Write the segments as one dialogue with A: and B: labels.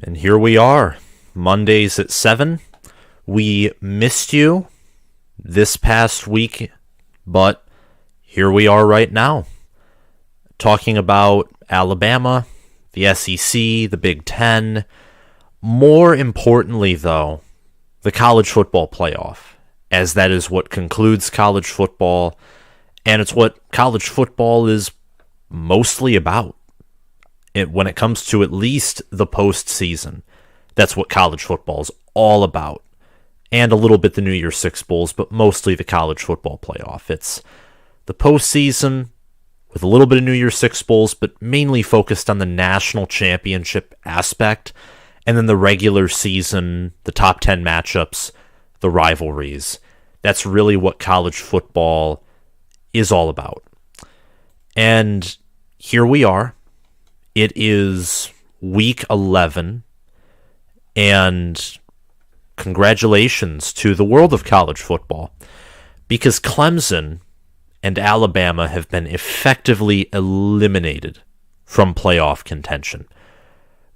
A: And here we are, Mondays at 7. We missed you this past week, but here we are right now, talking about Alabama, the SEC, the Big Ten. More importantly, though, the college football playoff, as that is what concludes college football, and it's what college football is mostly about. When it comes to at least the postseason, that's what college football is all about. And a little bit the New Year's Six Bowls, but mostly the college football playoff. It's the postseason with a little bit of New Year's Six Bowls, but mainly focused on the national championship aspect, and then the regular season, the top 10 matchups, the rivalries. That's really what college football is all about. And here we are. It is week 11, and congratulations to the world of college football, because Clemson and Alabama have been effectively eliminated from playoff contention.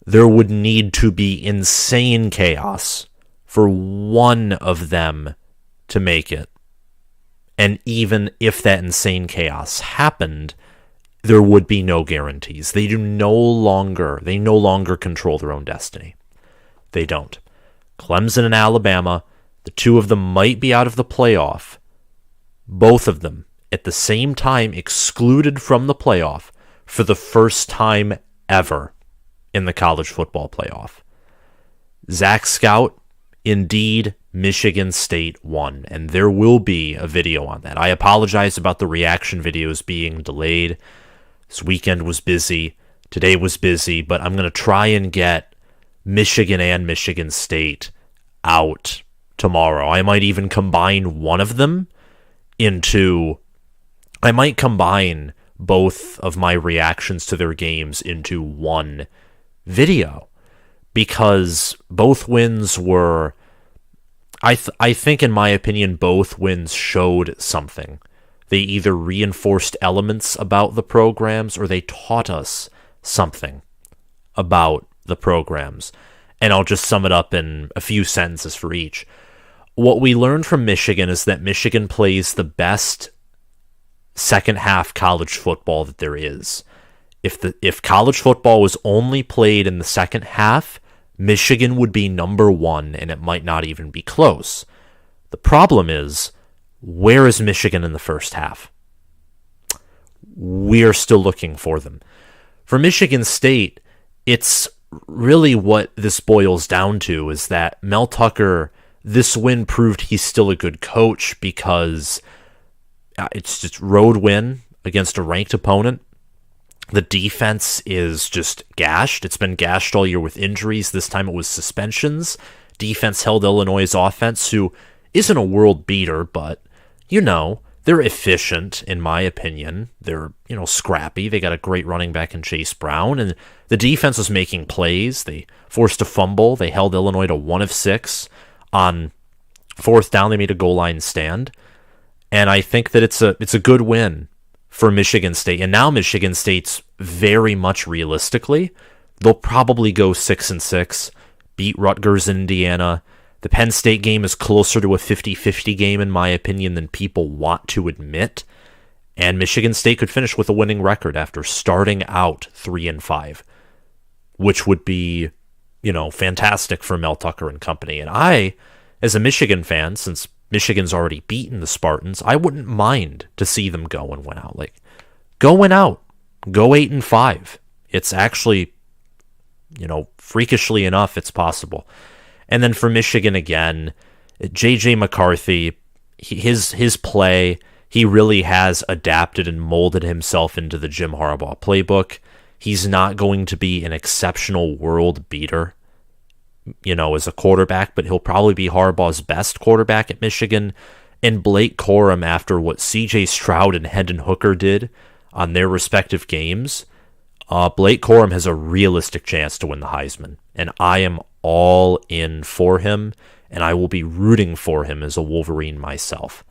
A: There would need to be insane chaos for one of them to make it. And even if that insane chaos happened, there would be no guarantees. They no longer control their own destiny. They don't. Clemson and Alabama, the two of them might be out of the playoff. Both of them, at the same time, excluded from the playoff for the first time ever in the college football playoff. Zach Scout, indeed, Michigan State won, and there will be a video on that. I apologize about the reaction videos being delayed. This weekend was busy. Today was busy, but I'm going to try and get Michigan and Michigan State out tomorrow. I might even combine one of them I might combine both of my reactions to their games into one video, because both wins were, I think in my opinion, both wins showed something. They either reinforced elements about the programs or they taught us something about the programs. And I'll just sum it up in a few sentences for each. What we learned from Michigan is that Michigan plays the best second half college football that there is. If college football was only played in the second half, Michigan would be number one, and it might not even be close. The problem is, where is Michigan in the first half? We are still looking for them. For Michigan State, it's really what this boils down to is that Mel Tucker, this win proved he's still a good coach, because it's just road win against a ranked opponent. The defense is just gashed. It's been gashed all year with injuries. This time it was suspensions. Defense held Illinois' offense, who isn't a world beater, but they're efficient, in my opinion. They're, scrappy. They got a great running back in Chase Brown, and the defense was making plays. They forced a fumble. They held Illinois to 1 of 6. On fourth down, they made a goal line stand. And I think that it's a good win for Michigan State. And now Michigan State's very much realistically, they'll probably go 6-6, beat Rutgers and Indiana. The Penn State game is closer to a 50-50 game, in my opinion, than people want to admit. And Michigan State could finish with a winning record after starting out 3-5, which would be, fantastic for Mel Tucker and company. And I, as a Michigan fan, since Michigan's already beaten the Spartans, I wouldn't mind to see them go and win out. Go win out. Go 8-5. It's actually, freakishly enough, it's possible. And then for Michigan again, J.J. McCarthy, his play, he really has adapted and molded himself into the Jim Harbaugh playbook. He's not going to be an exceptional world beater, as a quarterback, but he'll probably be Harbaugh's best quarterback at Michigan. And Blake Corum, after what C.J. Stroud and Hendon Hooker did on their respective games, Blake Corum has a realistic chance to win the Heisman. And I am all in for him, and I will be rooting for him as a Wolverine myself.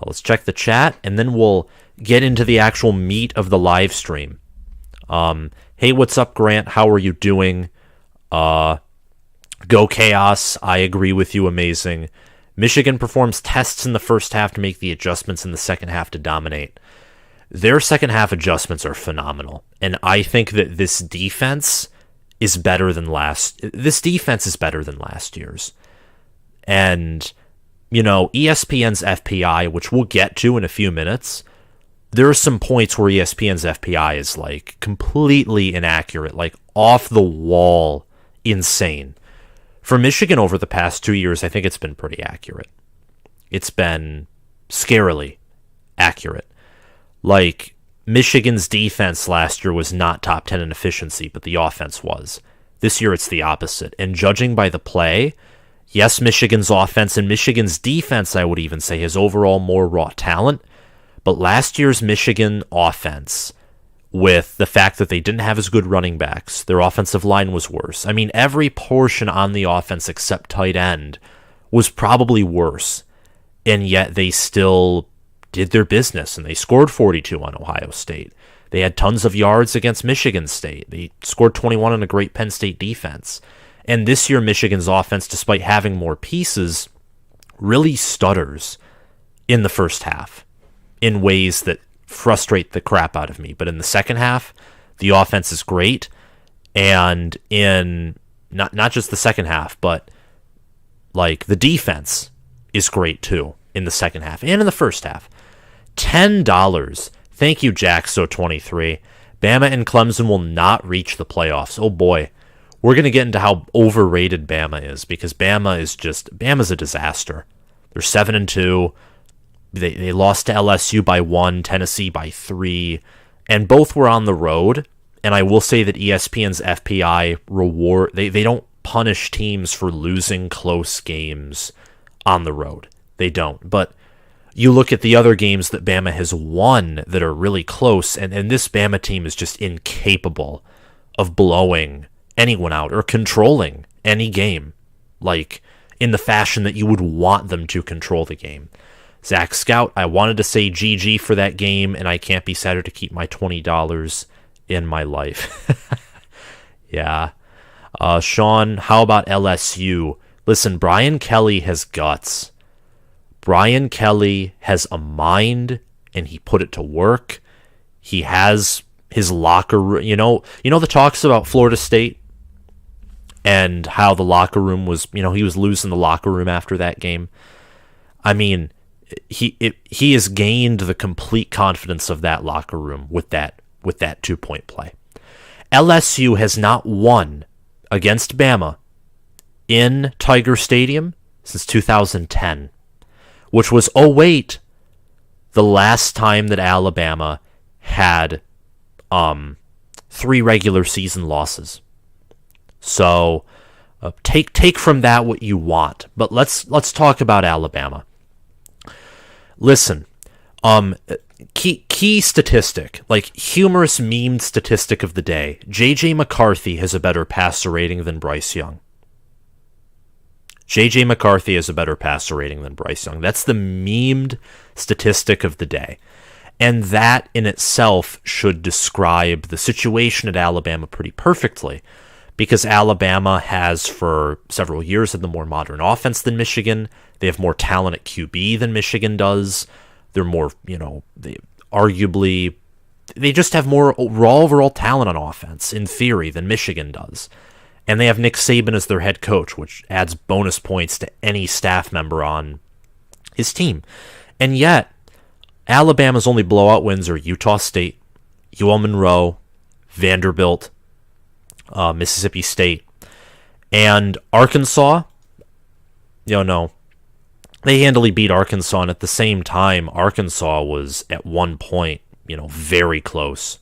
A: Let's check the chat, and then we'll get into the actual meat of the live stream. Hey, what's up, Grant? How are you doing? Go Chaos, I agree with you, amazing. Michigan performs tests in the first half to make the adjustments in the second half to dominate. Their second half adjustments are phenomenal, and I think that this defense is better than last year's. And, ESPN's FPI, which we'll get to in a few minutes, there are some points where ESPN's FPI is, completely inaccurate, off the wall insane. For Michigan over the past 2 years, I think it's been pretty accurate. It's been scarily accurate. Michigan's defense last year was not top 10 in efficiency, but the offense was. This year it's the opposite. And judging by the play, yes, Michigan's offense and Michigan's defense, I would even say, has overall more raw talent. But last year's Michigan offense, with the fact that they didn't have as good running backs, their offensive line was worse. I mean, every portion on the offense except tight end was probably worse. And yet they still did their business, and they scored 42 on Ohio State. They had tons of yards against Michigan State. They scored 21 on a great Penn State defense. And this year, Michigan's offense, despite having more pieces, really stutters in the first half in ways that frustrate the crap out of me. But in the second half, the offense is great. And in not just the second half, but the defense is great too in the second half and in the first half. $10. Thank you, Jaxo23. Bama and Clemson will not reach the playoffs. Oh boy. We're going to get into how overrated Bama is, because Bama's a disaster. They're 7-2. They lost to LSU by 1, Tennessee by 3, and both were on the road. And I will say that ESPN's FPI they don't punish teams for losing close games on the road. They don't. But you look at the other games that Bama has won that are really close, and this Bama team is just incapable of blowing anyone out or controlling any game, in the fashion that you would want them to control the game. Zach Scout, I wanted to say GG for that game, and I can't be sadder to keep my $20 in my life. Yeah. Sean, how about LSU? Listen, Brian Kelly has guts. Brian Kelly has a mind, and he put it to work. He has his locker room. You know the talks about Florida State and how the locker room was, he was losing the locker room after that game. I mean, he has gained the complete confidence of that locker room with that 2-point play. LSU has not won against Bama in Tiger Stadium since 2010. Which was, the last time that Alabama had 3 regular season losses. So take from that what you want. But let's talk about Alabama. Listen, key statistic, humorous meme statistic of the day. J.J. McCarthy has a better passer rating than Bryce Young. J.J. McCarthy has a better passer rating than Bryce Young. That's the memed statistic of the day. And that in itself should describe the situation at Alabama pretty perfectly, because Alabama has for several years had the more modern offense than Michigan. They have more talent at QB than Michigan does. They're more, they just have more raw overall talent on offense, in theory, than Michigan does. And they have Nick Saban as their head coach, which adds bonus points to any staff member on his team. And yet, Alabama's only blowout wins are Utah State, UL Monroe, Vanderbilt, Mississippi State, and Arkansas. They handily beat Arkansas, and at the same time, Arkansas was at one point, very close.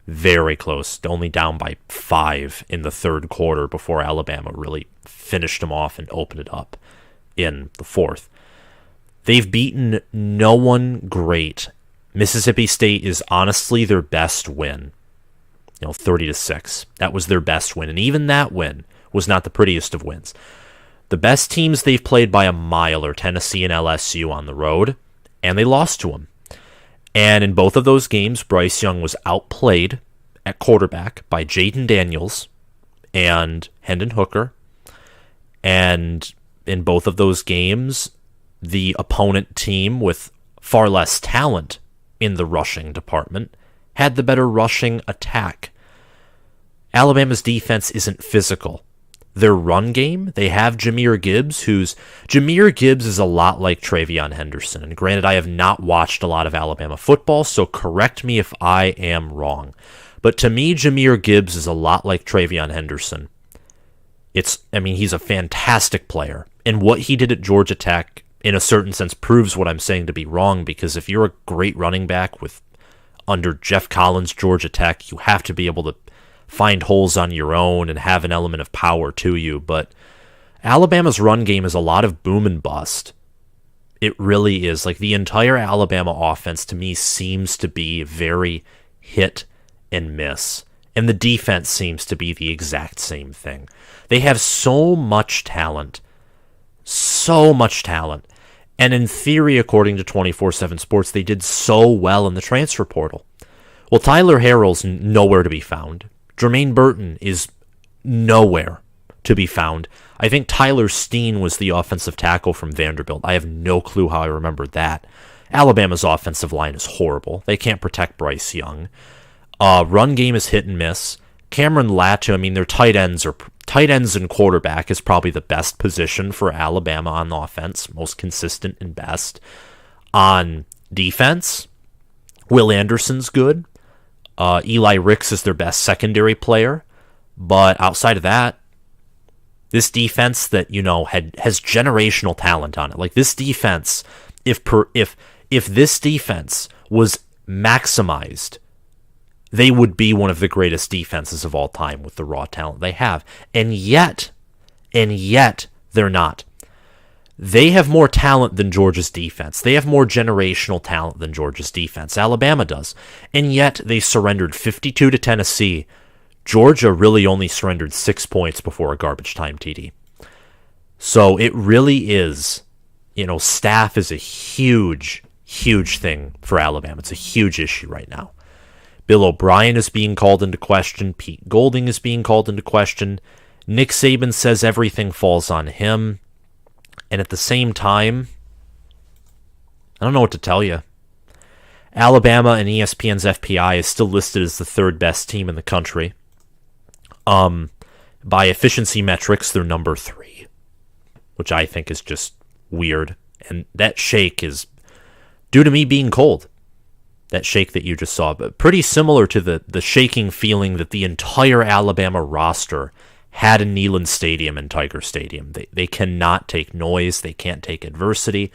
A: Very close, only down by 5 in the third quarter before Alabama really finished them off and opened it up in the fourth. They've beaten no one great. Mississippi State is honestly their best win, 30-6. That was their best win, and even that win was not the prettiest of wins. The best teams they've played by a mile are Tennessee and LSU on the road, and they lost to them. And in both of those games, Bryce Young was outplayed at quarterback by Jaden Daniels and Hendon Hooker. And in both of those games, the opponent team with far less talent in the rushing department had the better rushing attack. Alabama's defense isn't physical. Their run game, they have Jahmyr Gibbs, Jahmyr Gibbs is a lot like TreVeyon Henderson. And granted, I have not watched a lot of Alabama football, so correct me if I am wrong. But to me, Jahmyr Gibbs is a lot like TreVeyon Henderson. He's a fantastic player. And what he did at Georgia Tech, in a certain sense, proves what I'm saying to be wrong, because if you're a great running back under Jeff Collins' Georgia Tech, you have to be able to find holes on your own and have an element of power to you. But Alabama's run game is a lot of boom and bust. It really is. Like, the entire Alabama offense, to me, seems to be very hit and miss. And the defense seems to be the exact same thing. They have so much talent. And in theory, according to 24/7 Sports, they did so well in the transfer portal. Well, Tyler Harrell's nowhere to be found. Jermaine Burton is nowhere to be found. I think Tyler Steen was the offensive tackle from Vanderbilt. I have no clue how I remembered that. Alabama's offensive line is horrible. They can't protect Bryce Young. Run game is hit and miss. Cameron Latu, their tight ends and quarterback is probably the best position for Alabama on offense, most consistent and best. On defense, Will Anderson's good. Eli Ricks is their best secondary player. But outside of that, this defense that, has generational talent on it. Like, this defense, if this defense was maximized, they would be one of the greatest defenses of all time with the raw talent they have. And yet, they're not. They have more talent than Georgia's defense. They have more generational talent than Georgia's defense. Alabama does. And yet, they surrendered 52 to Tennessee. Georgia really only surrendered 6 points before a garbage time TD. So it really is, staff is a huge, huge thing for Alabama. It's a huge issue right now. Bill O'Brien is being called into question. Pete Golding is being called into question. Nick Saban says everything falls on him. And at the same time, I don't know what to tell you. Alabama and ESPN's FPI is still listed as the third best team in the country. By efficiency metrics, they're number 3, which I think is just weird. And that shake is due to me being cold. That shake that you just saw, but pretty similar to the shaking feeling that the entire Alabama roster had in Neyland Stadium and Tiger Stadium. They cannot take noise. They can't take adversity.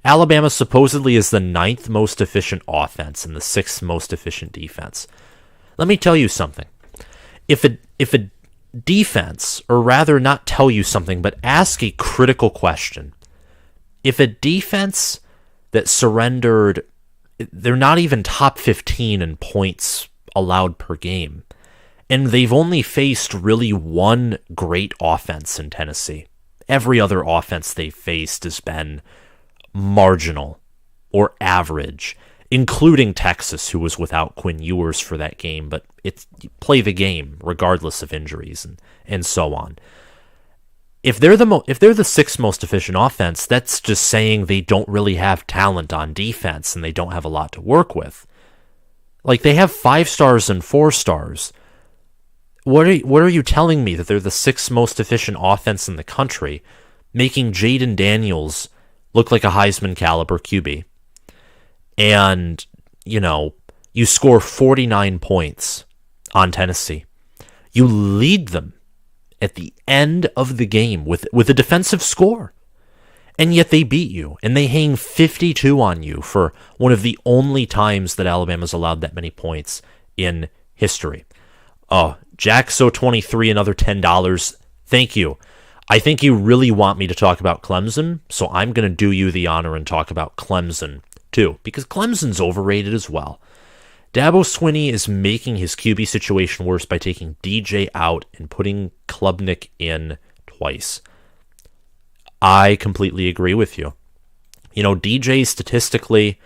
A: Alabama supposedly is the 9th most efficient offense and the 6th most efficient defense. Let me tell you something. If a defense, or rather not tell you something, but ask a critical question. If a defense that surrendered, they're not even top 15 in points allowed per game. And they've only faced really one great offense in Tennessee. Every other offense they've faced has been marginal or average, including Texas, who was without Quinn Ewers for that game. But you play the game regardless of injuries and so on. If they're the 6th most efficient offense, that's just saying they don't really have talent on defense and they don't have a lot to work with. Like, they have 5 stars and 4 stars. What are you telling me, that they're the 6th most efficient offense in the country, making Jaden Daniels look like a Heisman caliber QB? And, you score 49 points on Tennessee. You lead them at the end of the game with a defensive score. And yet they beat you, and they hang 52 on you for one of the only times that Alabama's allowed that many points in history. Oh, Jackso23, another $10. Thank you. I think you really want me to talk about Clemson, so I'm going to do you the honor and talk about Clemson, too, because Clemson's overrated as well. Dabo Swinney is making his QB situation worse by taking DJ out and putting Klubnik in twice. I completely agree with you. DJ statistically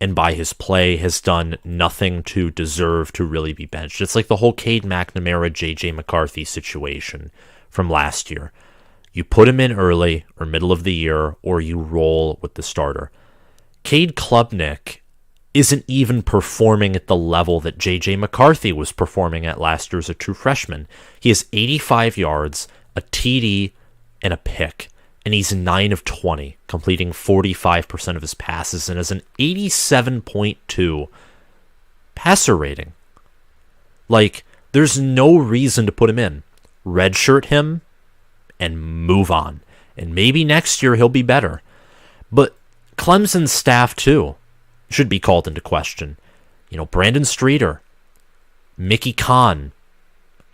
A: and by his play has done nothing to deserve to really be benched. It's like the whole Cade McNamara, J.J. McCarthy situation from last year. You put him in early or middle of the year, or you roll with the starter. Cade Klubnik isn't even performing at the level that J.J. McCarthy was performing at last year as a true freshman. He has 85 yards, a TD, and a pick, and he's 9 of 20, completing 45% of his passes, and has an 87.2 passer rating. Like, there's no reason to put him in. Redshirt him and move on. And maybe next year he'll be better. But Clemson's staff, too, should be called into question. Brandon Streeter, Mickey Kahn.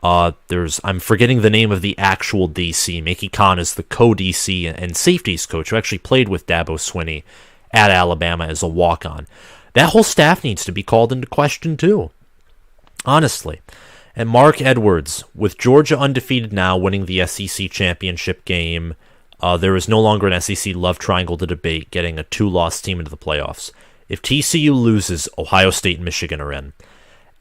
A: I'm forgetting the name of the actual DC. Mickey Kahn is the co-DC and safeties coach who actually played with Dabo Swinney at Alabama as a walk-on. That whole staff needs to be called into question, too. Honestly. And Mark Edwards, with Georgia undefeated now, winning the SEC championship game, there is no longer an SEC love triangle to debate, getting a 2-loss team into the playoffs. If TCU loses, Ohio State and Michigan are in.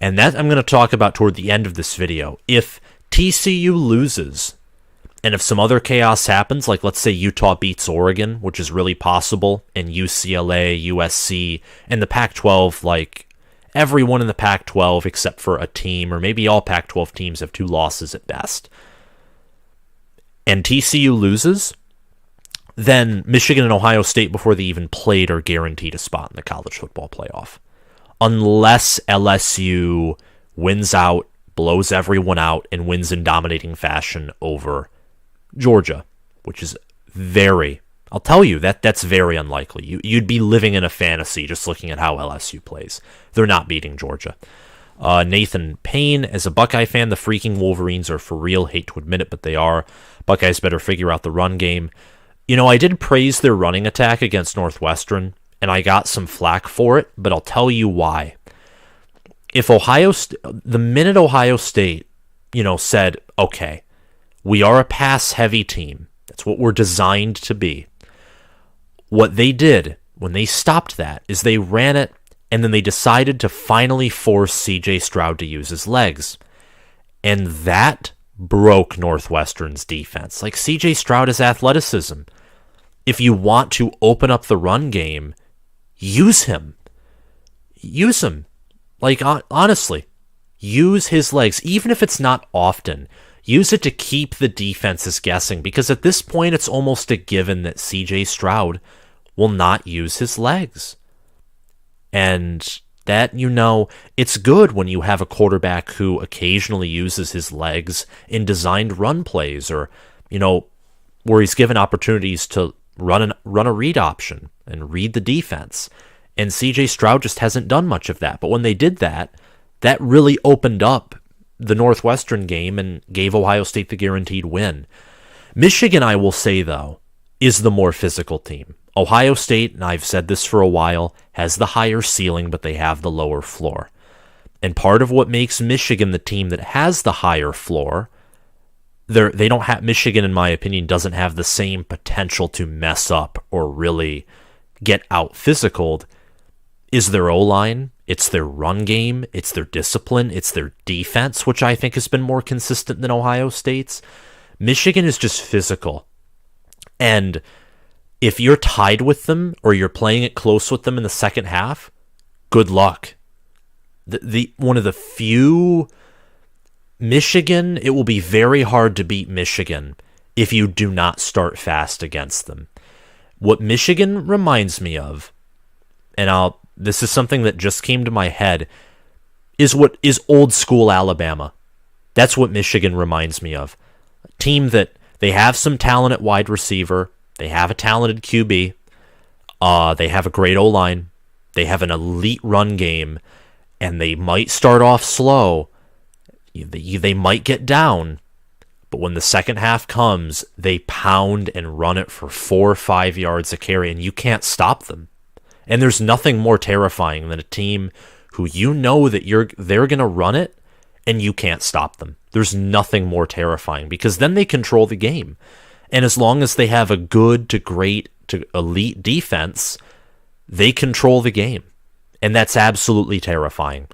A: And that I'm going to talk about toward the end of this video. If TCU loses, and if some other chaos happens, like let's say Utah beats Oregon, which is really possible, and UCLA, USC, and the Pac-12, like everyone in the Pac-12 except for a team, or maybe all Pac-12 teams have 2 losses at best, and TCU loses, then Michigan and Ohio State, before they even played, are guaranteed a spot in the college football playoff. Unless LSU wins out, blows everyone out, and wins in dominating fashion over Georgia, which is I'll tell you, that's very unlikely. You'd be living in a fantasy just looking at how LSU plays. They're not beating Georgia. Nathan Payne, as a Buckeye fan, the freaking Wolverines are for real. Hate to admit it, but they are. Buckeyes better figure out the run game. I did praise their running attack against Northwestern, and I got some flack for it, but I'll tell you why. If the minute Ohio State, said, okay, we are a pass-heavy team, that's what we're designed to be, what they did when they stopped that is they ran it, and then they decided to finally force C.J. Stroud to use his legs. And that broke Northwestern's defense. Like, C.J. Stroud has athleticism. If you want to open up the run game, use him. Use him. Like, honestly, use his legs. Even if it's not often, use it to keep the defenses guessing. Because at this point, it's almost a given that C.J. Stroud will not use his legs. And that, it's good when you have a quarterback who occasionally uses his legs in designed run plays, or, where he's given opportunities to run a read option and read the defense. And C.J. Stroud just hasn't done much of that. But when they did that, that really opened up the Northwestern game and gave Ohio State the guaranteed win. Michigan, I will say, though, is the more physical team. Ohio State, and I've said this for a while, has the higher ceiling, but they have the lower floor. And part of what makes Michigan the team that has the higher floor, they don't have, Michigan, in my opinion, doesn't have the same potential to mess up or really get out physicaled, is their O-line, it's their run game, it's their discipline, it's their defense, which I think has been more consistent than Ohio State's. Michigan is just physical. And if you're tied with them or you're playing it close with them in the second half, good luck. One of the few Michigan, it will be very hard to beat Michigan if you do not start fast against them. What Michigan reminds me of, and this is something that just came to my head, is what is old school Alabama. That's what Michigan reminds me of. A team that they have some talent at wide receiver, they have a talented QB, they have a great O-line, they have an elite run game, and they might start off slow, they might get down, but when the second half comes, they pound and run it for 4 or 5 yards a carry, and you can't stop them. And there's nothing more terrifying than a team who that they're going to run it, and you can't stop them. There's nothing more terrifying, because then they control the game. And as long as they have a good to great to elite defense, they control the game. And that's absolutely terrifying.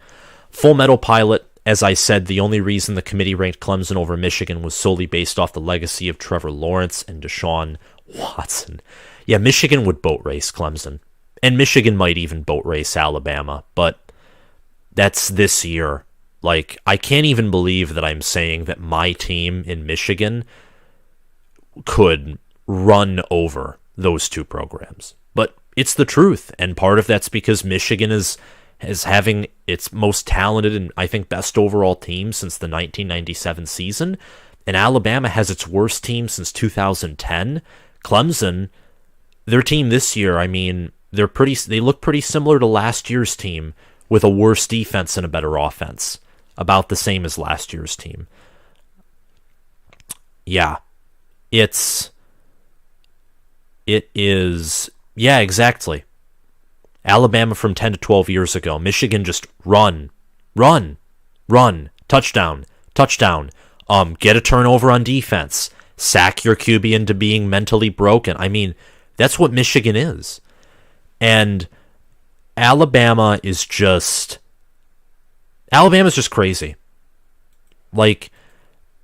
A: Full Metal Pilot, as I said, the only reason the committee ranked Clemson over Michigan was solely based off the legacy of Trevor Lawrence and Deshaun Watson. Yeah, Michigan would boat race Clemson. And Michigan might even boat race Alabama, but that's this year. Like, I can't even believe that I'm saying that my team in Michigan could run over those two programs. But it's the truth, and part of that's because Michigan is having its most talented and I think best overall team since the 1997 season, and Alabama has its worst team since 2010. Clemson, their team this year, I mean, they look pretty similar to last year's team with a worse defense and a better offense. About the same as last year's team. Yeah. It is, yeah, exactly. Alabama from 10 to 12 years ago. Michigan just run, touchdown. Get a turnover on defense. Sack your QB into being mentally broken. I mean, that's what Michigan is. And Alabama's just crazy. Like,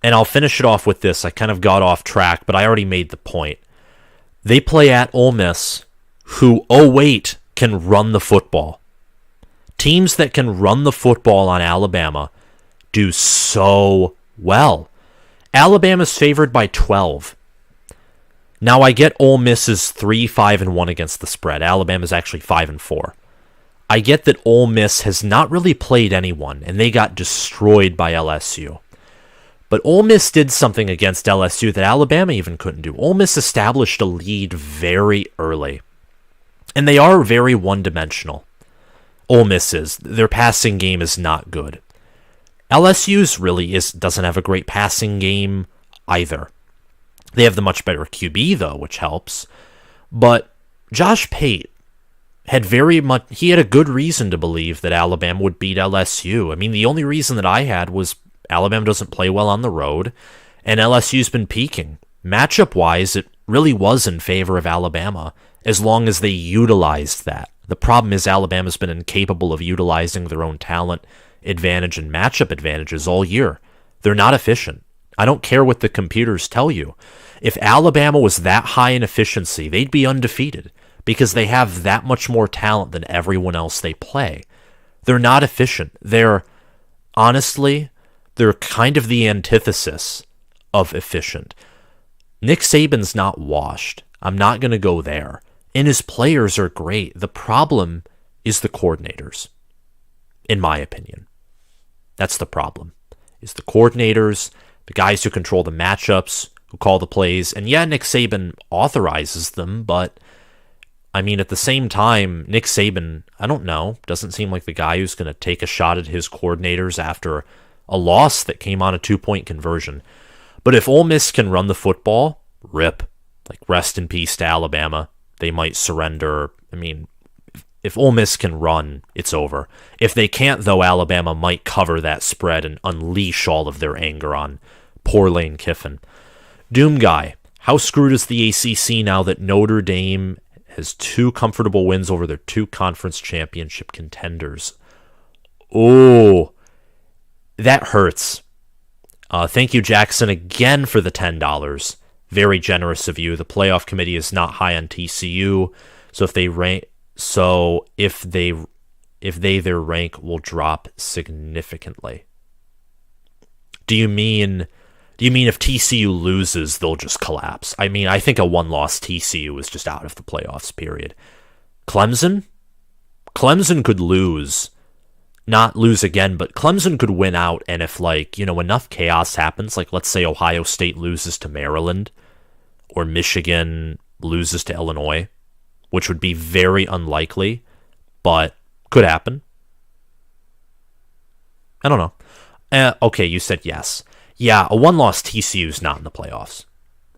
A: and I'll finish it off with this. I kind of got off track, but I already made the point. They play at Ole Miss, who, oh wait, can run the football. Teams that can run the football on Alabama do so well. Alabama's favored by 12. Now, I get Ole Miss is 3-5-1 against the spread. Alabama's actually 5-4. I get that Ole Miss has not really played anyone, and they got destroyed by LSU. But Ole Miss did something against LSU that Alabama even couldn't do. Ole Miss established a lead very early. And they are very one-dimensional. Ole Miss is. Their passing game is not good. LSU's really doesn't have a great passing game either. They have the much better QB, though, which helps. But Josh Pate had he had a good reason to believe that Alabama would beat LSU. I mean, the only reason that I had was Alabama doesn't play well on the road, and LSU's been peaking. Matchup-wise, it really was in favor of Alabama, as long as they utilized that. The problem is Alabama's been incapable of utilizing their own talent advantage and matchup advantages all year. They're not efficient. I don't care what the computers tell you. If Alabama was that high in efficiency, they'd be undefeated, because they have that much more talent than everyone else they play. They're not efficient. Honestly, they're kind of the antithesis of efficient. Nick Saban's not washed. I'm not going to go there. And his players are great. The problem is the coordinators, in my opinion. That's the problem. Is the coordinators, the guys who control the matchups, who call the plays. And yeah, Nick Saban authorizes them, but I mean, at the same time, Nick Saban, I don't know, doesn't seem like the guy who's going to take a shot at his coordinators after a loss that came on a 2-point conversion. But if Ole Miss can run the football, rip. Like, rest in peace to Alabama. They might surrender. I mean, if Ole Miss can run, it's over. If they can't, though, Alabama might cover that spread and unleash all of their anger on poor Lane Kiffin. Doom Guy, how screwed is the ACC now that Notre Dame has 2 comfortable wins over their 2 conference championship contenders? Oh, that hurts. Thank you, Jackson, again for the $10. Very generous of you. The playoff committee is not high on TCU, so their rank will drop significantly. Do you mean if TCU loses, they'll just collapse? I mean, I think a 1-loss TCU is just out of the playoffs, period. Clemson could lose. Not lose again, but Clemson could win out, and if, enough chaos happens, like, let's say Ohio State loses to Maryland, or Michigan loses to Illinois, which would be very unlikely, but could happen. I don't know. Okay, you said yes. Yeah, a 1-loss TCU is not in the playoffs.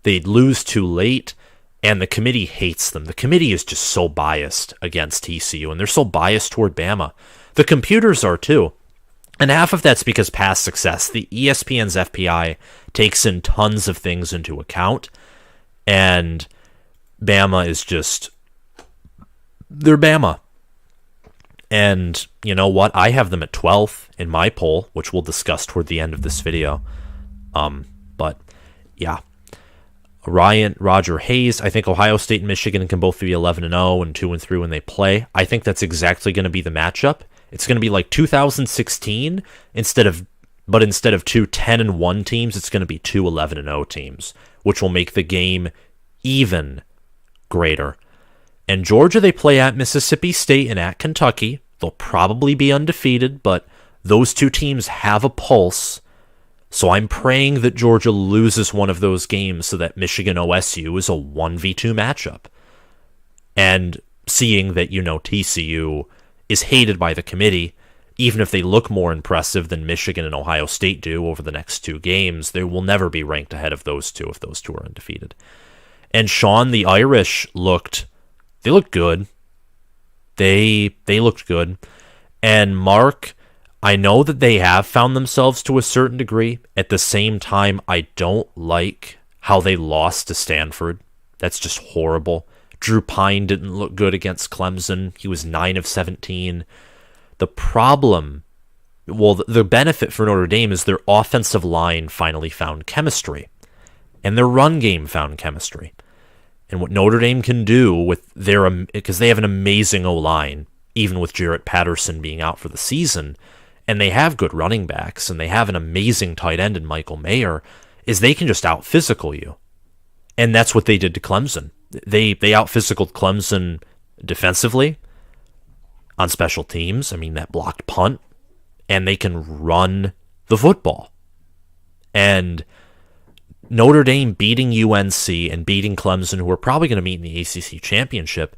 A: They'd lose too late, and the committee hates them. The committee is just so biased against TCU, and they're so biased toward Bama. The computers are too. And half of that's because past success. The ESPN's FPI takes in tons of things into account, and Bama is just... they're Bama. And you know what? I have them at 12th in my poll, which we'll discuss toward the end of this video. But yeah, Roger Hayes. I think Ohio State and Michigan can both be 11-0 and 2-3 when they play. I think that's exactly going to be the matchup. It's going to be like 2016 instead of two 10-1 teams. It's going to be two 11-0 teams, which will make the game even greater. And Georgia, they play at Mississippi State and at Kentucky. They'll probably be undefeated, but those two teams have a pulse. So I'm praying that Georgia loses one of those games so that Michigan-OSU is a 1v2 matchup. And seeing that, TCU is hated by the committee, even if they look more impressive than Michigan and Ohio State do over the next two games, they will never be ranked ahead of those two if those two are undefeated. And Sean, the Irish looked good. They looked good. And Mark, I know that they have found themselves to a certain degree. At the same time, I don't like how they lost to Stanford. That's just horrible. Drew Pine didn't look good against Clemson. He was 9 of 17. The problem, the benefit for Notre Dame is their offensive line finally found chemistry. And their run game found chemistry. And what Notre Dame can do with because they have an amazing O-line, even with Jarrett Patterson being out for the season, and they have good running backs, and they have an amazing tight end in Michael Mayer, is they can just out-physical you. And that's what they did to Clemson. They out-physicaled Clemson defensively, on special teams. I mean, that blocked punt, and they can run the football. And Notre Dame beating UNC and beating Clemson, who are probably going to meet in the ACC championship,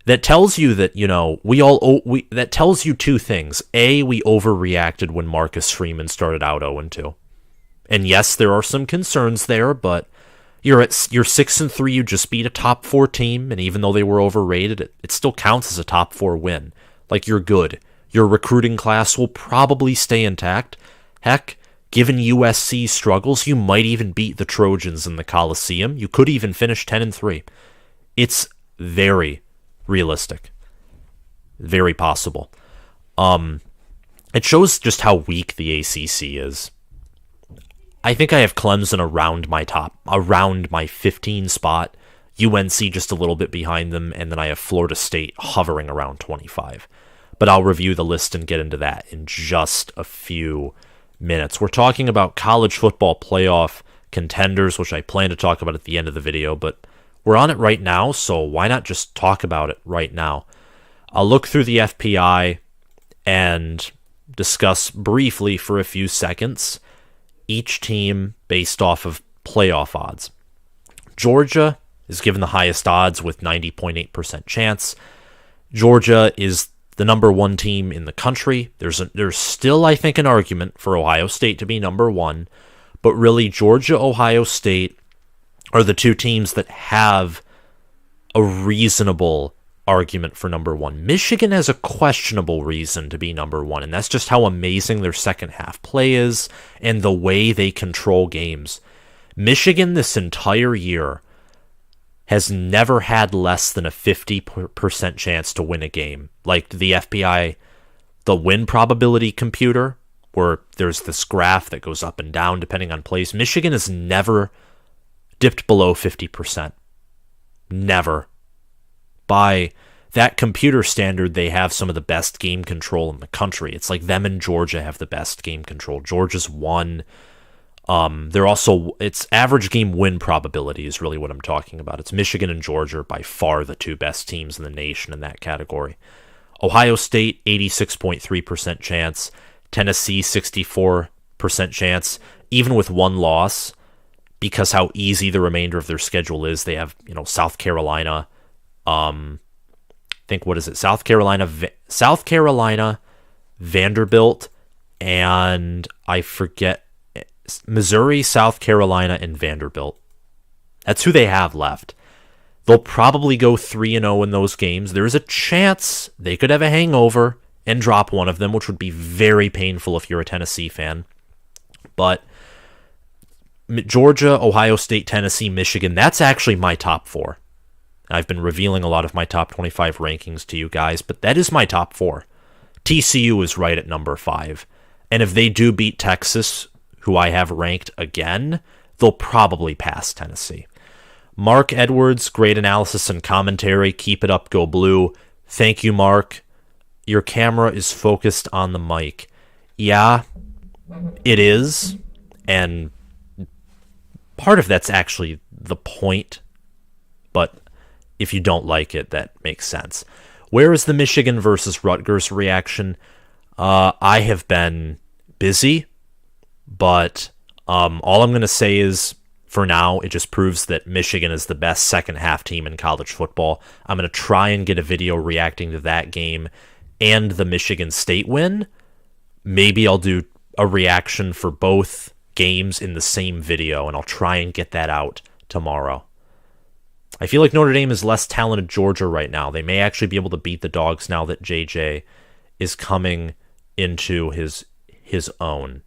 A: that tells you that, that tells you two things. A, we overreacted when Marcus Freeman started out 0-2. And yes, there are some concerns there, but you're 6-3, you just beat a top 4 team, and even though they were overrated, it still counts as a top 4 win. Like, you're good. Your recruiting class will probably stay intact. Heck, given USC's struggles, you might even beat the Trojans in the Coliseum. You could even finish 10-3. It's very realistic. Very possible. It shows just how weak the ACC is. I think I have Clemson around my 15 spot, UNC just a little bit behind them, and then I have Florida State hovering around 25. But I'll review the list and get into that in just a few minutes. We're talking about college football playoff contenders, which I plan to talk about at the end of the video, but we're on it right now, so why not just talk about it right now? I'll look through the FPI and discuss briefly for a few seconds each team based off of playoff odds. Georgia is given the highest odds with 90.8% chance. Georgia is the number 1 team in the country. There's still, I think, an argument for Ohio State to be number 1, but really Georgia, Ohio State are the two teams that have a reasonable argument for number 1. Michigan has a questionable reason to be number 1, and that's just how amazing their second half play is and the way they control games. Michigan this entire year has never had less than a 50% chance to win a game. Like the FPI, the win probability computer, where there's this graph that goes up and down depending on plays. Michigan has never dipped below 50%. Never. By that computer standard, they have some of the best game control in the country. It's like them and Georgia have the best game control. Georgia's won. It's average game win probability is really what I'm talking about. It's Michigan and Georgia by far the two best teams in the nation in that category. Ohio State, 86.3% chance. Tennessee, 64% chance. Even with one loss, because how easy the remainder of their schedule is, they have, South Carolina, South Carolina, Vanderbilt, and I forget, Missouri, South Carolina, and Vanderbilt. That's who they have left. They'll probably go 3-0 in those games. There's a chance they could have a hangover and drop one of them, which would be very painful if you're a Tennessee fan. But Georgia, Ohio State, Tennessee, Michigan, that's actually my top 4. I've been revealing a lot of my top 25 rankings to you guys, but that is my top 4. TCU is right at number 5. And if they do beat Texas, who I have ranked again, they'll probably pass Tennessee. Mark Edwards, great analysis and commentary. Keep it up, go blue. Thank you, Mark. Your camera is focused on the mic. Yeah, it is. And part of that's actually the point. But if you don't like it, that makes sense. Where is the Michigan versus Rutgers reaction? I have been busy, but all I'm going to say is, for now, it just proves that Michigan is the best second half team in college football. I'm going to try and get a video reacting to that game and the Michigan State win. Maybe I'll do a reaction for both games in the same video, and I'll try and get that out tomorrow. I feel like Notre Dame is less talented Georgia right now. They may actually be able to beat the Dogs now that JJ is coming into his own.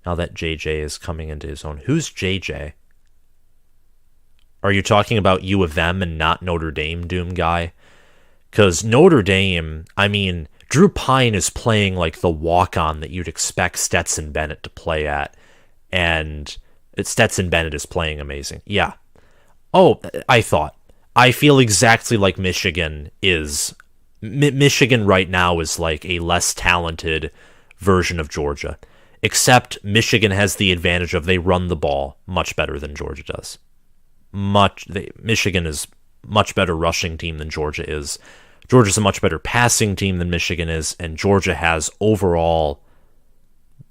A: Now that JJ is coming into his own. Who's JJ? Are you talking about U of M and not Notre Dame, Doom Guy? Because Notre Dame, I mean, Drew Pine is playing like the walk-on that you'd expect Stetson Bennett to play at. And Stetson Bennett is playing amazing. Yeah. Oh, I feel exactly like Michigan is. Michigan right now is like a less talented version of Georgia. Except Michigan has the advantage of they run the ball much better than Georgia does. Michigan is much better rushing team than Georgia is. Georgia's a much better passing team than Michigan is, and Georgia has overall,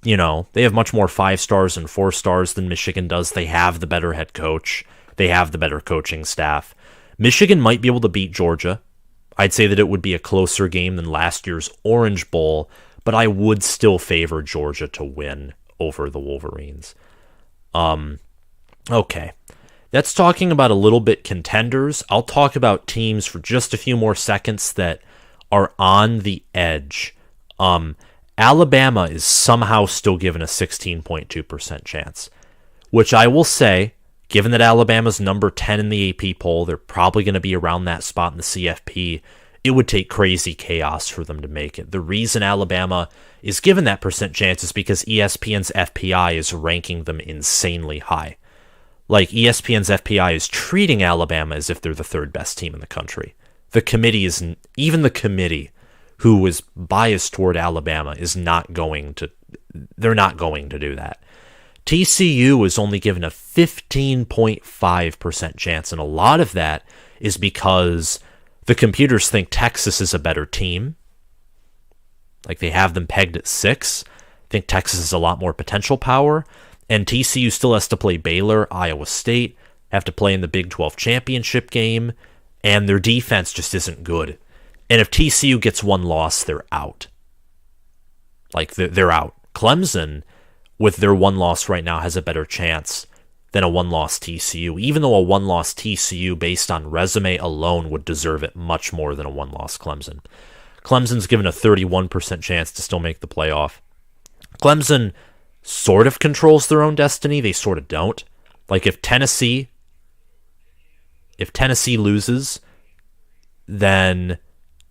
A: they have much more 5 stars and 4 stars than Michigan does. They have the better head coach. They have the better coaching staff. Michigan might be able to beat Georgia. I'd say that it would be a closer game than last year's Orange Bowl, but I would still favor Georgia to win over the Wolverines. Okay. That's talking about a little bit contenders. I'll talk about teams for just a few more seconds that are on the edge. Alabama is somehow still given a 16.2% chance, which I will say, given that Alabama's number 10 in the AP poll, they're probably going to be around that spot in the CFP. It would take crazy chaos for them to make it. The reason Alabama is given that percent chance is because ESPN's FPI is ranking them insanely high. Like, ESPN's FPI is treating Alabama as if they're the 3rd best team in the country. The committee isn't, even the committee who is biased toward Alabama they're not going to do that. TCU is only given a 15.5% chance, and a lot of that is because the computers think Texas is a better team. Like, they have them pegged at 6. I think Texas has a lot more potential power. And TCU still has to play Baylor, Iowa State, have to play in the Big 12 championship game, and their defense just isn't good. And if TCU gets one loss, they're out. Like, they're out. Clemson, with their one loss right now, has a better chance than a one-loss TCU, even though a one-loss TCU, based on resume alone, would deserve it much more than a one-loss Clemson. Clemson's given a 31% chance to still make the playoff. Clemson sort of controls their own destiny. They sort of don't. Like, if Tennessee loses, then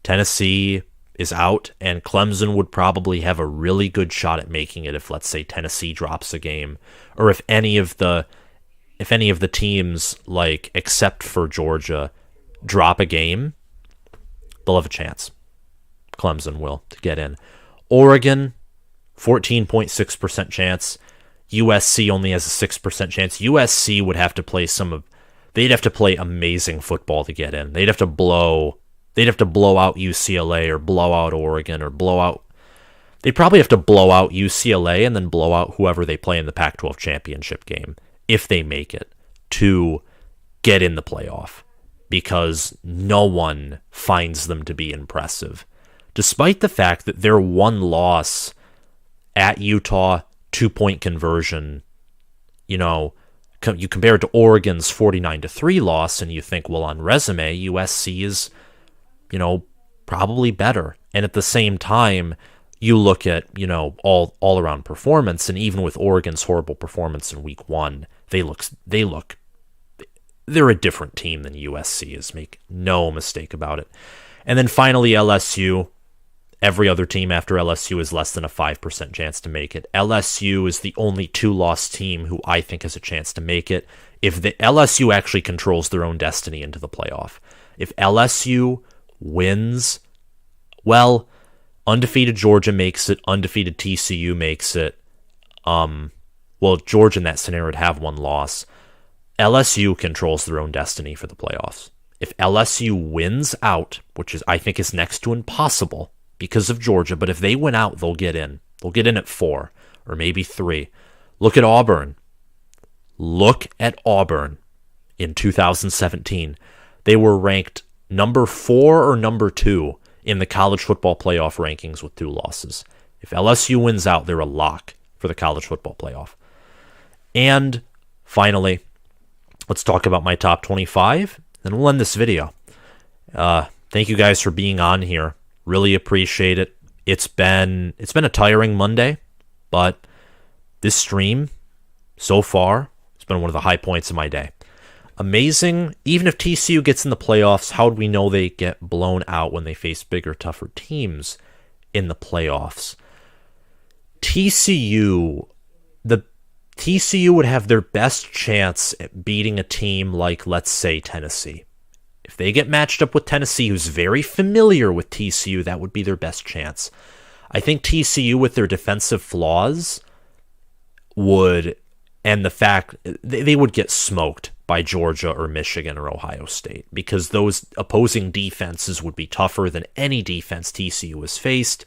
A: Tennessee is out, and Clemson would probably have a really good shot at making it if, let's say, Tennessee drops a game, or if any of the teams, like, except for Georgia, drop a game, they'll have a chance. Clemson will, to get in. Oregon, 14.6% chance. USC only has a 6% chance. USC would have to play they'd have to play amazing football to get in. They'd have to blow out UCLA or blow out Oregon or they'd probably have to blow out UCLA and then blow out whoever they play in the Pac-12 championship game, if they make it, to get in the playoff, because no one finds them to be impressive. Despite the fact that their one loss at Utah, 2-point conversion, you compare it to Oregon's 49-3 loss, and you think, well, on resume, USC is, probably better. And at the same time, you look at, all around performance, and even with Oregon's horrible performance in week 1, they're a different team than USC is. Make no mistake about it. And then finally, LSU. Every other team after LSU has less than a 5% chance to make it. LSU is the only 2-loss team who I think has a chance to make it. If the LSU actually controls their own destiny into the playoff. If LSU wins, well, undefeated Georgia makes it, undefeated TCU makes it. Well, Georgia in that scenario would have one loss. LSU controls their own destiny for the playoffs. If LSU wins out, which is I think is next to impossible because of Georgia, but if they win out, they'll get in. They'll get in at 4 or maybe 3. Look at Auburn. Look at Auburn in 2017. They were ranked number 4 or number 2 in the college football playoff rankings with 2 losses. If LSU wins out, they're a lock for the college football playoff. And finally, let's talk about my top 25, and we'll end this video. Thank you guys for being on here. Really appreciate it. It's been a tiring Monday, but this stream so far has been one of the high points of my day. Amazing. Even if TCU gets in the playoffs, how do we know they get blown out when they face bigger, tougher teams in the playoffs? TCU would have their best chance at beating a team like, let's say, Tennessee. If they get matched up with Tennessee, who's very familiar with TCU, that would be their best chance. I think TCU, with their defensive flaws, and the fact they would get smoked by Georgia or Michigan or Ohio State, because those opposing defenses would be tougher than any defense TCU has faced,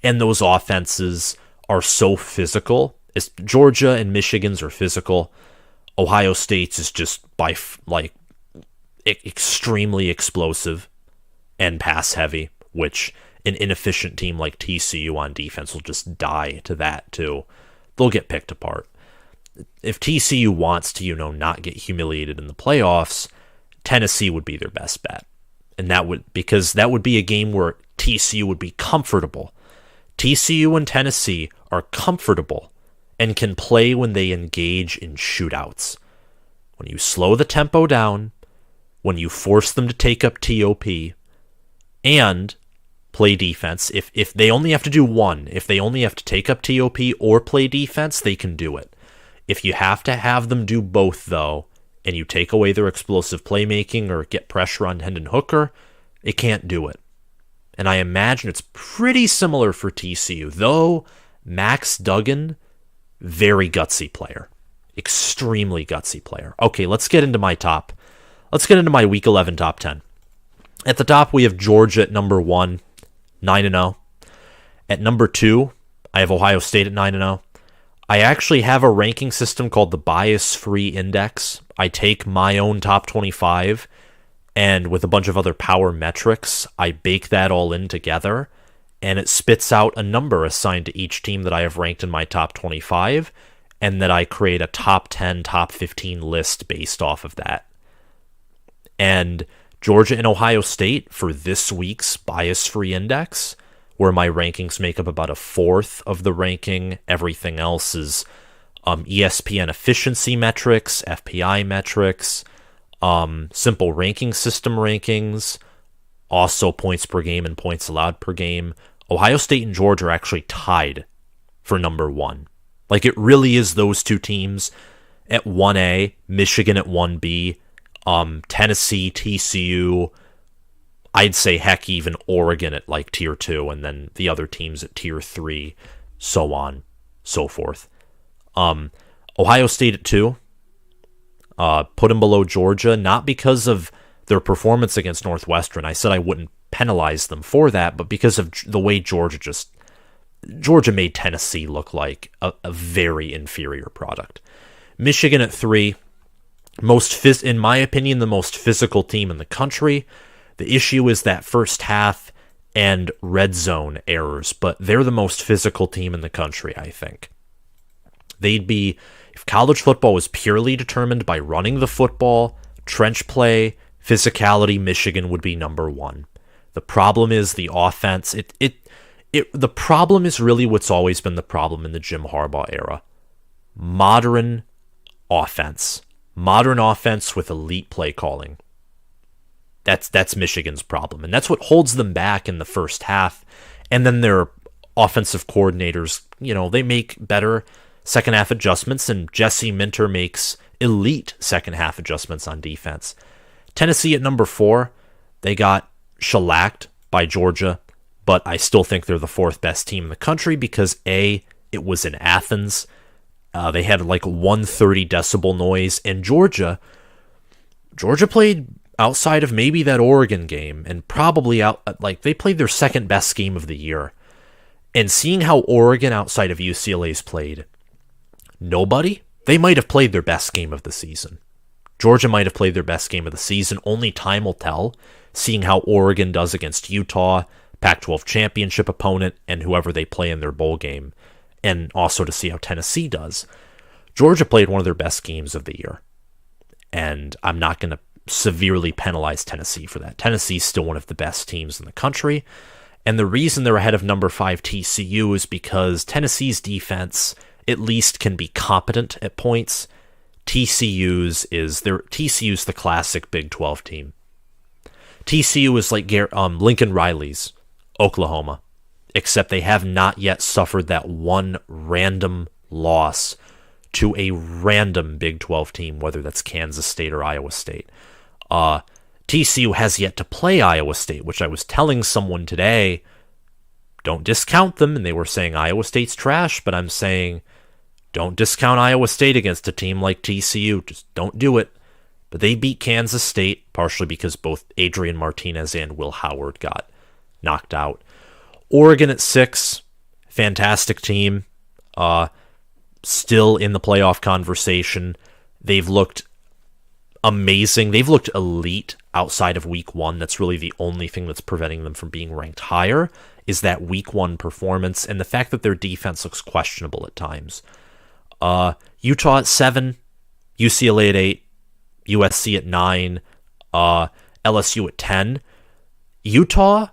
A: and those offenses are so physical. Georgia and Michigan's are physical. Ohio State's is just extremely explosive and pass heavy, which an inefficient team like TCU on defense will just die to that too. They'll get picked apart. If TCU wants to, not get humiliated in the playoffs, Tennessee would be their best bet. And that would be a game where TCU would be comfortable. TCU and Tennessee are comfortable and can play when they engage in shootouts. When you slow the tempo down, when you force them to take up TOP, and play defense. If they only have to do one, if they only have to take up TOP or play defense, they can do it. If you have to have them do both, though, and you take away their explosive playmaking or get pressure on Hendon Hooker, it can't do it. And I imagine it's pretty similar for TCU, though Max Duggan, very gutsy player. Extremely gutsy player. Okay, let's get into my Week 11 top 10. At the top, we have Georgia at number 1, 9-0. At number 2, I have Ohio State at 9-0. I actually have a ranking system called the Bias-Free Index. I take my own top 25, and with a bunch of other power metrics, I bake that all in together, and it spits out a number assigned to each team that I have ranked in my top 25, and that I create a top 10, top 15 list based off of that. And Georgia and Ohio State for this week's Bias-Free Index, where my rankings make up about a fourth of the ranking. Everything else is ESPN efficiency metrics, FPI metrics, simple ranking system rankings, also points per game and points allowed per game. Ohio State and Georgia are actually tied for number 1. Like, it really is those two teams at 1A, Michigan at 1B, Tennessee, TCU, I'd say heck even Oregon at like tier 2, and then the other teams at tier 3, so on, so forth. Ohio State at 2, put them below Georgia, not because of their performance against Northwestern. I said I wouldn't penalize them for that, but because of the way Georgia made Tennessee look like a very inferior product. Michigan at 3, in my opinion, the most physical team in the country. The issue is that first half and red zone errors, but they're the most physical team in the country, I think. If college football was purely determined by running the football, trench play, physicality, Michigan would be number 1. The problem is the offense. The problem is really what's always been the problem in the Jim Harbaugh era. Modern offense with elite play calling. That's Michigan's problem, and that's what holds them back in the first half And then their offensive coordinators, they make better second half adjustments, and Jesse Minter makes elite second half adjustments on defense. Tennessee at number 4, they got shellacked by Georgia, but I still think they're the 4th best team in the country because A, it was in Athens. They had like 130 decibel noise, and Georgia played outside of maybe that Oregon game, and probably they played their second best game of the year. And seeing how Oregon outside of UCLA's played, they might have played their best game of the season. Georgia might have played their best game of the season. Only time will tell, seeing how Oregon does against Utah, Pac-12 championship opponent, and whoever they play in their bowl game, and also to see how Tennessee does. Georgia played one of their best games of the year, and I'm not going to severely penalize Tennessee for that. Tennessee's still one of the best teams in the country, and the reason they're ahead of number 5 TCU is because Tennessee's defense at least can be competent at points. TCU's the classic Big 12 team. TCU is like Lincoln Riley's Oklahoma, except they have not yet suffered that one random loss to a random Big 12 team, whether that's Kansas State or Iowa State. TCU has yet to play Iowa State, which I was telling someone today, don't discount them, and they were saying Iowa State's trash, but I'm saying don't discount Iowa State against a team like TCU. Just don't do it. But they beat Kansas State, partially because both Adrian Martinez and Will Howard got knocked out. Oregon at 6, fantastic team. Still in the playoff conversation. They've looked amazing. They've looked elite outside of week 1. That's really the only thing that's preventing them from being ranked higher, is that week 1 performance and the fact that their defense looks questionable at times. Utah at 7, UCLA at 8, USC at 9, LSU at 10. Utah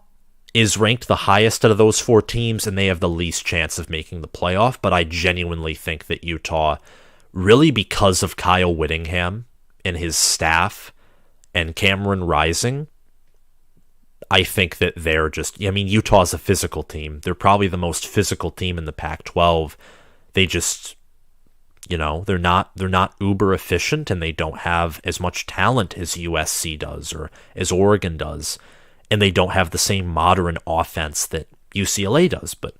A: is ranked the highest out of those 4 teams, and they have the least chance of making the playoff, but I genuinely think that Utah, really because of Kyle Whittingham and his staff and Cameron Rising, I think that they're Utah's a physical team. They're probably the most physical team in the Pac-12. They just, they're not uber efficient, and they don't have as much talent as USC does or as Oregon does, and they don't have the same modern offense that UCLA does. But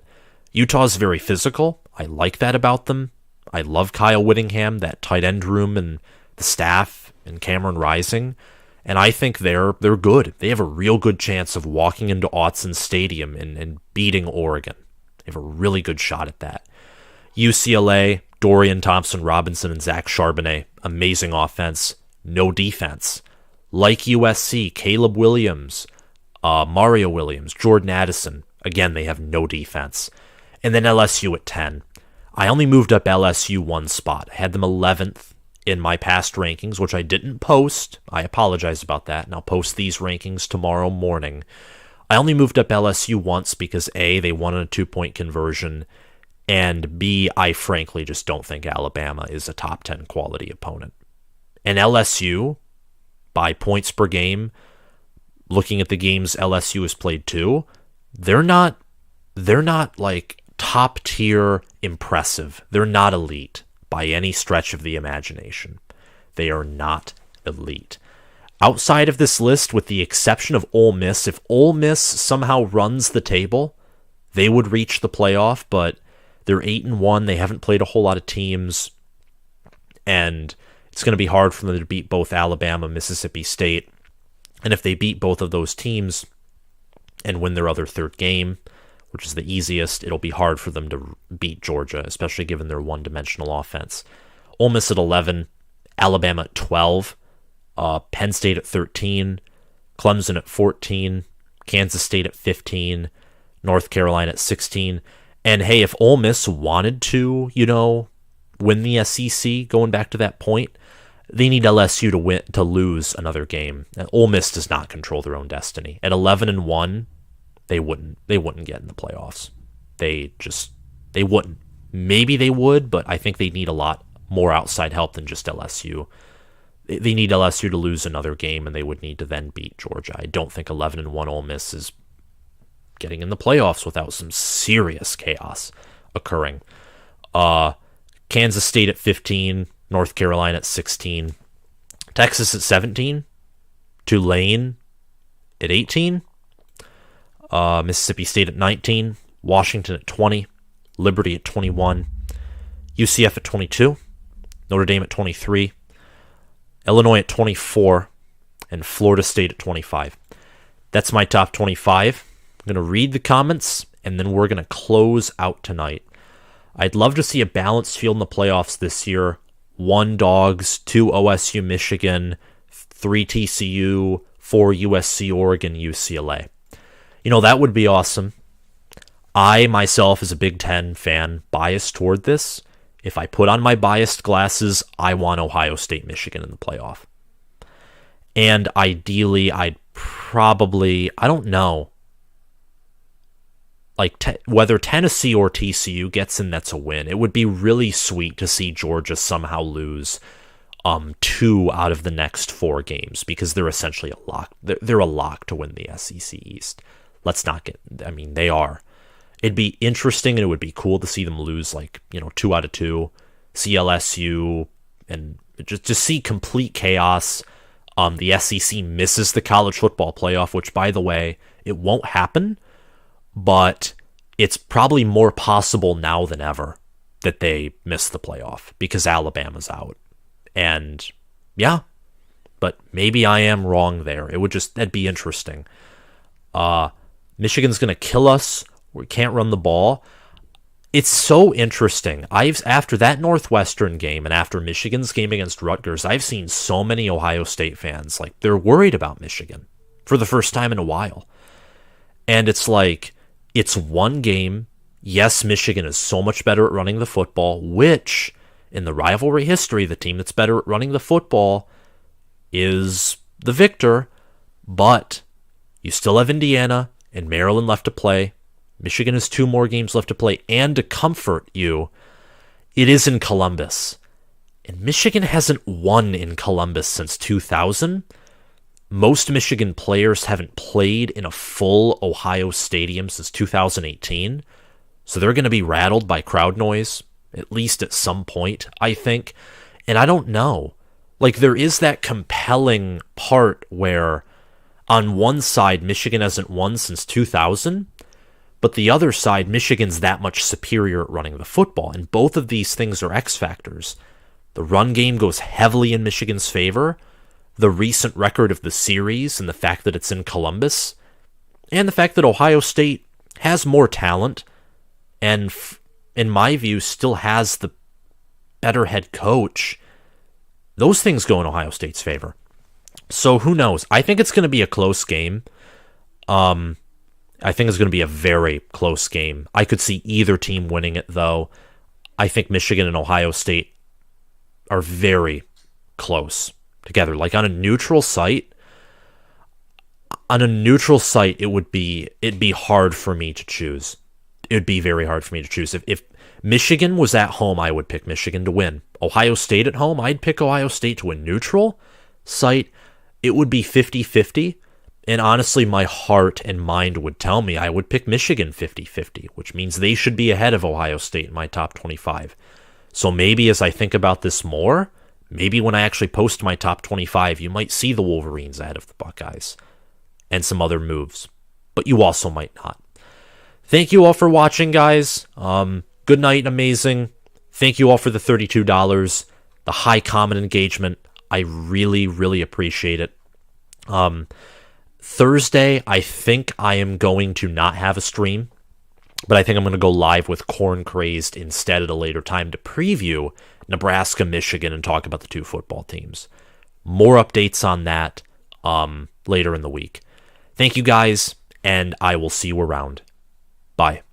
A: Utah's very physical. I like that about them. I love Kyle Whittingham, that tight end room, and the staff, and Cameron Rising. And I think they're good. They have a real good chance of walking into Autzen Stadium and beating Oregon. They have a really good shot at that. UCLA, Dorian Thompson-Robinson and Zach Charbonnet, amazing offense, no defense. Like USC, Caleb Williams, Mario Williams, Jordan Addison, again, they have no defense. And then LSU at 10. I only moved up LSU 1 spot. I had them 11th in my past rankings, which I didn't post. I apologize about that, and I'll post these rankings tomorrow morning. I only moved up LSU once because A, they won on a 2-point conversion, and B, I frankly just don't think Alabama is a top 10 quality opponent. And LSU, by points per game, looking at the games LSU has played too, they're not like top tier impressive. They're not elite by any stretch of the imagination. They are not elite. Outside of this list, with the exception of Ole Miss, if Ole Miss somehow runs the table, they would reach the playoff, but they're 8-1. They haven't played a whole lot of teams, and it's going to be hard for them to beat both Alabama and Mississippi State. And if they beat both of those teams and win their other third game, which is the easiest, it'll be hard for them to beat Georgia, especially given their one-dimensional offense. Ole Miss at 11, Alabama at 12, Penn State at 13, Clemson at 14, Kansas State at 15, North Carolina at 16. And hey, if Ole Miss wanted to, win the SEC, going back to that point, they need LSU to lose another game. And Ole Miss does not control their own destiny. At 11-1, they wouldn't get in the playoffs. They wouldn't. Maybe they would, but I think they need a lot more outside help than just LSU. They need LSU to lose another game, and they would need to then beat Georgia. I don't think 11-1 Ole Miss is getting in the playoffs without some serious chaos occurring. Kansas State at 15, North Carolina at 16, Texas at 17, Tulane at 18, Mississippi State at 19, Washington at 20, Liberty at 21, UCF at 22, Notre Dame at 23, Illinois at 24, and Florida State at 25. That's my top 25. I'm going to read the comments, and then we're going to close out tonight. I'd love to see a balanced field in the playoffs this year. 1 Dogs, 2 OSU Michigan, 3 TCU, 4 USC Oregon, UCLA. That would be awesome. I, myself, as a Big Ten fan, biased toward this. If I put on my biased glasses, I want Ohio State, Michigan in the playoff. And ideally, I'd probably, I don't know, whether Tennessee or TCU gets in, that's a win. It would be really sweet to see Georgia somehow lose 2 out of the next 4 games, because they're essentially a lock. They're a lock to win the SEC East. They are. It'd be interesting, and it would be cool to see them lose 2 out of 2, see LSU, and just see complete chaos. The SEC misses the college football playoff, which, by the way, it won't happen, but it's probably more possible now than ever that they miss the playoff because Alabama's out. And yeah, but maybe I am wrong there. That'd be interesting. Michigan's going to kill us. We can't run the ball. It's so interesting. After that Northwestern game and after Michigan's game against Rutgers, I've seen so many Ohio State fans, they're worried about Michigan for the first time in a while. And it's it's one game. Yes, Michigan is so much better at running the football, which, in the rivalry history, the team that's better at running the football is the victor, but you still have Indiana and Maryland left to play. Michigan has 2 more games left to play, and to comfort you, it is in Columbus. And Michigan hasn't won in Columbus since 2000. Most Michigan players haven't played in a full Ohio stadium since 2018, so they're going to be rattled by crowd noise, at least at some point, I think. And I don't know. There is that compelling part where, on one side, Michigan hasn't won since 2000, but the other side, Michigan's that much superior at running the football, and both of these things are X factors. The run game goes heavily in Michigan's favor, the recent record of the series and the fact that it's in Columbus, and the fact that Ohio State has more talent and, in my view, still has the better head coach. Those things go in Ohio State's favor. So who knows? I think it's going to be a close game. I think it's going to be a very close game. I could see either team winning it, though. I think Michigan and Ohio State are very close together. On a neutral site, it'd be hard for me to choose. It would be very hard for me to choose. If Michigan was at home, I would pick Michigan to win. Ohio State at home, I'd pick Ohio State to win. Neutral site, it would be 50-50. And honestly, my heart and mind would tell me I would pick Michigan 50-50, which means they should be ahead of Ohio State in my top 25. So maybe as I think about this more, maybe when I actually post my top 25, you might see the Wolverines ahead of the Buckeyes and some other moves, but you also might not. Thank you all for watching, guys. Good night, amazing. Thank you all for the $32, the high comment engagement. I really, really appreciate it. Thursday, I think I am going to not have a stream, but I think I'm going to go live with Corn Crazed instead at a later time to preview Nebraska, Michigan, and talk about the 2 football teams. More updates on that later in the week. Thank you, guys, and I will see you around. Bye.